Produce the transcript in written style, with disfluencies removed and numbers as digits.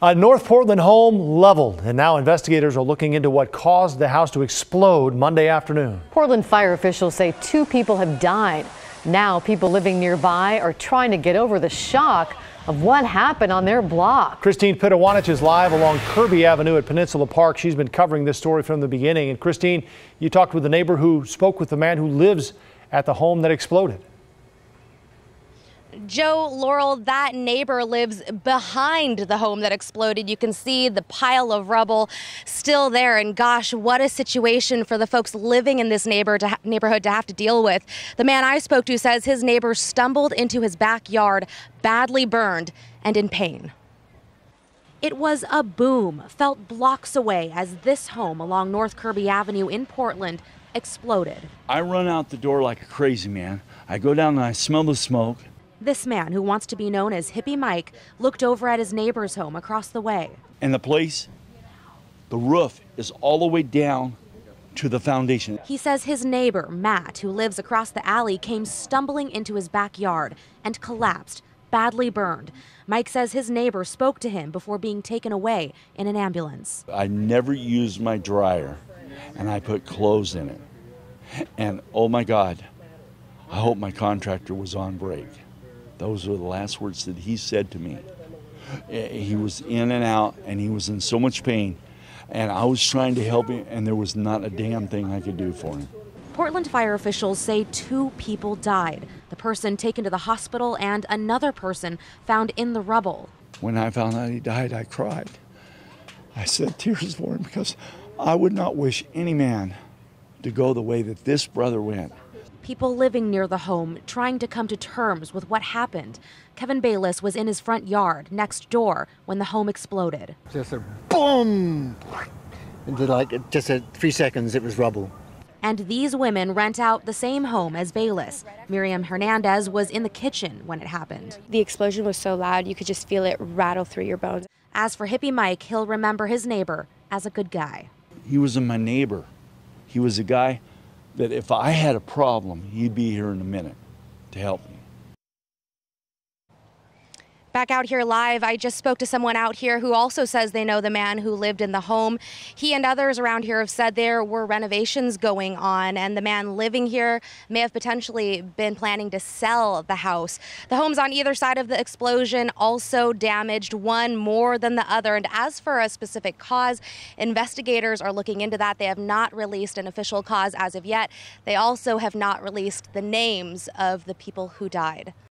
A North Portland home leveled, and now investigators are looking into what caused the house to explode Monday afternoon. Portland fire officials say 2 people have died. Now people living nearby are trying to get over the shock of what happened on their block. Christine Pitawanich is live along Kirby Avenue at Peninsula Park. She's been covering this story from the beginning. And Christine, you talked with the neighbor who spoke with the man who lives at the home that exploded. Joe, Laurel, that neighbor lives behind the home that exploded. You can see the pile of rubble still there. And gosh, what a situation for the folks living in this neighborhood to have to deal with. The man I spoke to says his neighbor stumbled into his backyard, badly burned and in pain. It was a boom felt blocks away as this home along North Kirby Avenue in Portland exploded. I run out the door like a crazy man. I go down and I smell the smoke. This man, who wants to be known as Hippie Mike, looked over at his neighbor's home across the way. And the place, the roof is all the way down to the foundation. He says his neighbor, Matt, who lives across the alley, came stumbling into his backyard and collapsed, badly burned. Mike says his neighbor spoke to him before being taken away in an ambulance. I never used my dryer, and I put clothes in it. And oh my God, I hope my contractor was on break. Those were the last words that he said to me. He was in and out, and he was in so much pain. And I was trying to help him, and there was not a damn thing I could do for him. Portland fire officials say 2 people died. The person taken to the hospital and another person found in the rubble. When I found out he died, I cried. I shed tears for him because I would not wish any man to go the way that this brother went. People living near the home trying to come to terms with what happened. Kevin Bayless was in his front yard next door when the home exploded. Just a boom! Into like just 3 seconds, it was rubble. And these women rent out the same home as Bayless. Miriam Hernandez was in the kitchen when it happened. The explosion was so loud you could just feel it rattle through your bones. As for Hippie Mike, he'll remember his neighbor as a good guy. He was my neighbor. He was a guy that if I had a problem, he'd be here in a minute to help me. Back out here live, I just spoke to someone out here who also says they know the man who lived in the home. He and others around here have said there were renovations going on, and the man living here may have potentially been planning to sell the house. The homes on either side of the explosion also damaged, one more than the other. And as for a specific cause, investigators are looking into that. They have not released an official cause as of yet. They also have not released the names of the people who died.